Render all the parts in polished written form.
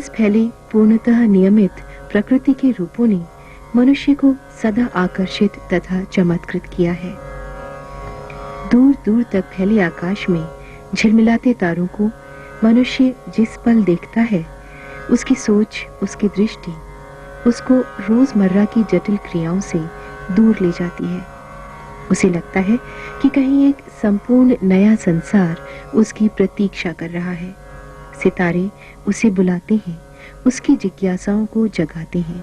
आसपास फैले पूर्णतः नियमित प्रकृति के रूपों ने मनुष्य को सदा आकर्षित तथा चमत्कृत किया है। दूर दूर तक फैले आकाश में झिलमिलाते तारों को मनुष्य जिस पल देखता है, उसकी सोच, उसकी दृष्टि उसको रोजमर्रा की जटिल क्रियाओं से दूर ले जाती है। उसे लगता है कि कहीं एक संपूर्ण नया संसार उसकी प्रतीक्षा कर रहा है। सितारे उसे बुलाते हैं, उसकी जिज्ञासाओं को जगाते हैं।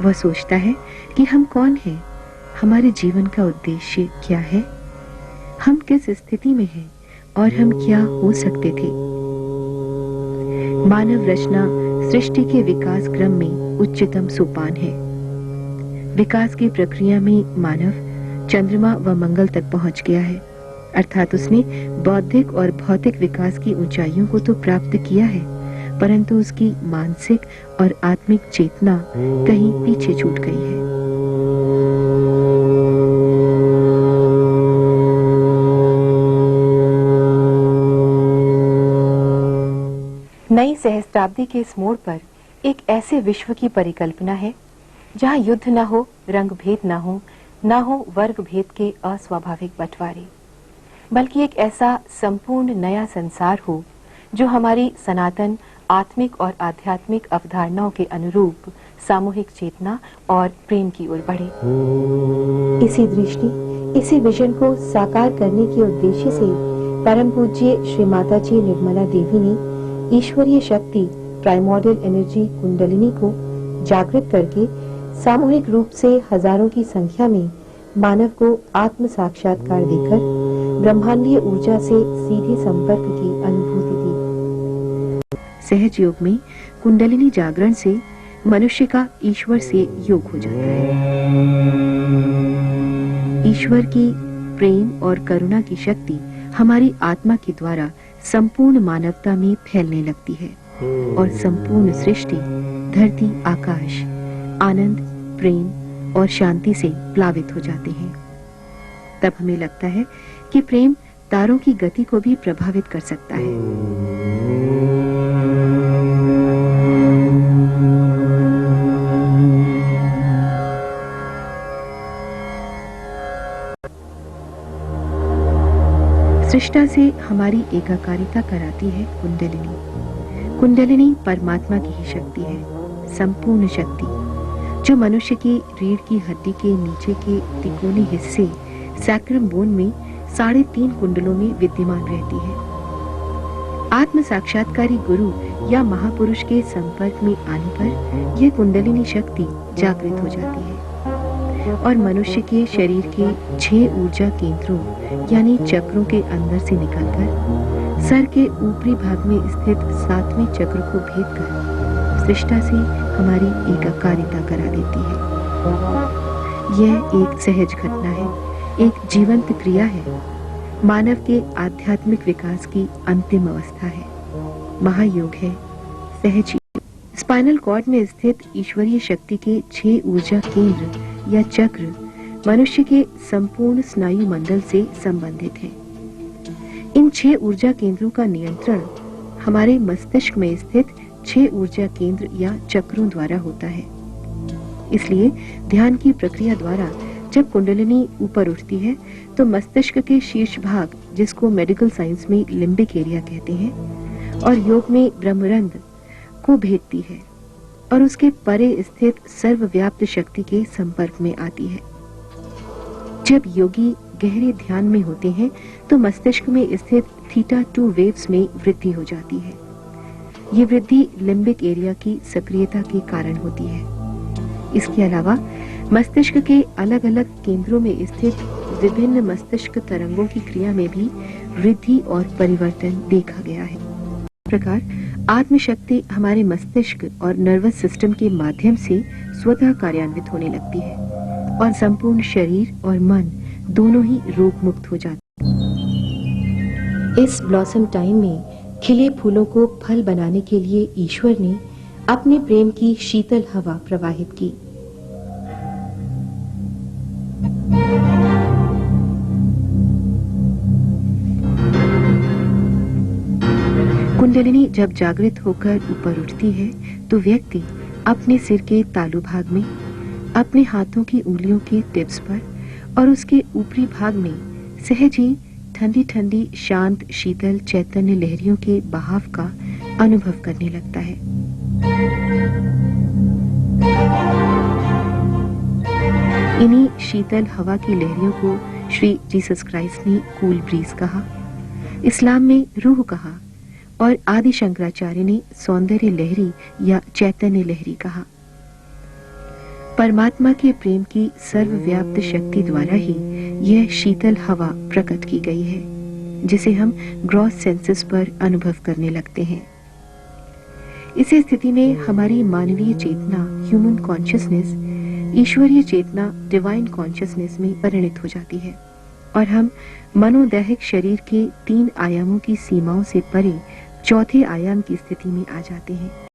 वह सोचता है कि हम कौन हैं, हमारे जीवन का उद्देश्य क्या है, हम किस स्थिति में हैं और हम क्या हो सकते थे। मानव रचना सृष्टि के विकास क्रम में उच्चतम सोपान है। विकास की प्रक्रिया में मानव चंद्रमा व मंगल तक पहुंच गया है, अर्थात उसने बौद्धिक और भौतिक विकास की ऊंचाइयों को तो प्राप्त किया है, परंतु उसकी मानसिक और आत्मिक चेतना कहीं पीछे छूट गई है। नई सहस्त्राब्दी के इस मोड़ पर एक ऐसे विश्व की परिकल्पना है जहां युद्ध न हो, रंग भेद न हो वर्ग भेद के अस्वाभाविक बंटवारे, बल्कि एक ऐसा संपूर्ण नया संसार हो जो हमारी सनातन आत्मिक और आध्यात्मिक अवधारणाओं के अनुरूप सामूहिक चेतना और प्रेम की ओर बढ़े। इसी दृष्टि, इसी विजन को साकार करने के उद्देश्य से परम पूज्य श्री माता जी निर्मला देवी ने ईश्वरीय शक्ति प्राइमोर्डियल एनर्जी कुंडलिनी को जागृत करके सामूहिक रूप से हजारों की संख्या में मानव को आत्म साक्षात्कार देकर ब्रह्मांडीय ऊर्जा से सीधे संपर्क की अनुभूति दी। सहज योग में कुंडलिनी जागरण से मनुष्य का ईश्वर से योग हो जाता है। ईश्वर की प्रेम और करुणा की शक्ति हमारी आत्मा के द्वारा संपूर्ण मानवता में फैलने लगती है और संपूर्ण सृष्टि, धरती, आकाश आनंद, प्रेम और शांति से प्लावित हो जाते हैं। तब हमें लगता है कि प्रेम तारों की गति को भी प्रभावित कर सकता है। सृष्टा से हमारी एकाकारिता कराती है कुंडलिनी। कुंडलिनी परमात्मा की ही शक्ति है, संपूर्ण शक्ति, जो मनुष्य की रीढ़ की हड्डी के नीचे के तिकोने हिस्से सैक्रम बोन में 3.5 कुंडलों में विद्यमान रहती है। आत्म साक्षात्कारी गुरु या महापुरुष के संपर्क में आने पर यह कुंडलिनी शक्ति जागृत हो जाती है और मनुष्य के शरीर के 6 ऊर्जा केंद्रों यानी चक्रों के अंदर से निकलकर सर के ऊपरी भाग में स्थित 7वें चक्र को भेदकर सृष्टा से हमारी एकाकारिता करा देती है। यह एक सहज घटना है, एक जीवंत क्रिया है, मानव के आध्यात्मिक विकास की अंतिम अवस्था है, महायोग है, सहज योग। स्पाइनल कॉर्ड में स्थित ईश्वरीय शक्ति के 6 ऊर्जा केंद्र या चक्र मनुष्य के संपूर्ण स्नायु मंडल से संबंधित है। इन 6 ऊर्जा केंद्रों का नियंत्रण हमारे मस्तिष्क में स्थित 6 ऊर्जा केंद्र या चक्रों द्वारा होता है। इसलिए ध्यान की प्रक्रिया द्वारा जब कुंडलिनी ऊपर उठती है तो मस्तिष्क के शीर्ष भाग, जिसको मेडिकल साइंस में लिम्बिक एरिया कहते हैं, और योग में ब्रह्मरंध्र को भेदती है और उसके परे स्थित सर्वव्याप्त शक्ति के संपर्क में आती है। जब योगी गहरे ध्यान में होते हैं तो मस्तिष्क में स्थित थीटा 2 वेव्स में वृद्धि हो जाती है। ये वृद्धि लिम्बिक एरिया की सक्रियता के कारण होती है। इसके अलावा मस्तिष्क के अलग अलग केंद्रों में स्थित विभिन्न मस्तिष्क तरंगों की क्रिया में भी वृद्धि और परिवर्तन देखा गया है। इस प्रकार आत्मशक्ति हमारे मस्तिष्क और नर्वस सिस्टम के माध्यम से स्वतः कार्यान्वित होने लगती है और संपूर्ण शरीर और मन दोनों ही रोग मुक्त हो जाते हैं। इस ब्लॉसम टाइम में खिले फूलों को फल बनाने के लिए ईश्वर ने अपने प्रेम की शीतल हवा प्रवाहित की। कुंडलिनी जब जागृत होकर ऊपर उठती है तो व्यक्ति अपने सिर के तालु भाग में, अपने हाथों की उंगलियों के टिप्स पर और उसके ऊपरी भाग में सहज ही ठंडी ठंडी शांत शीतल चैतन्य लहरियों के बहाव का अनुभव करने लगता है। इन्हीं शीतल हवा की लहरियों को श्री जीसस क्राइस्ट ने कूल ब्रीज कहा, इस्लाम में रूह कहा और आदि शंकराचार्य ने सौंदर्य लहरी या चैतन्य लहरी कहा। परमात्मा के प्रेम की सर्वव्याप्त शक्ति द्वारा ही यह शीतल हवा प्रकट की गई है, जिसे हम ग्रॉस सेंसेस पर अनुभव करने लगते हैं। इस स्थिति में हमारी मानवीय चेतना ह्यूमन कॉन्शियसनेस ईश्वरीय चेतना डिवाइन कॉन्शियसनेस में परिणित हो जाती है और हम मनोदैहिक शरीर के 3 आयामों की सीमाओं से परे चौथे आयाम की स्थिति में आ जाते हैं।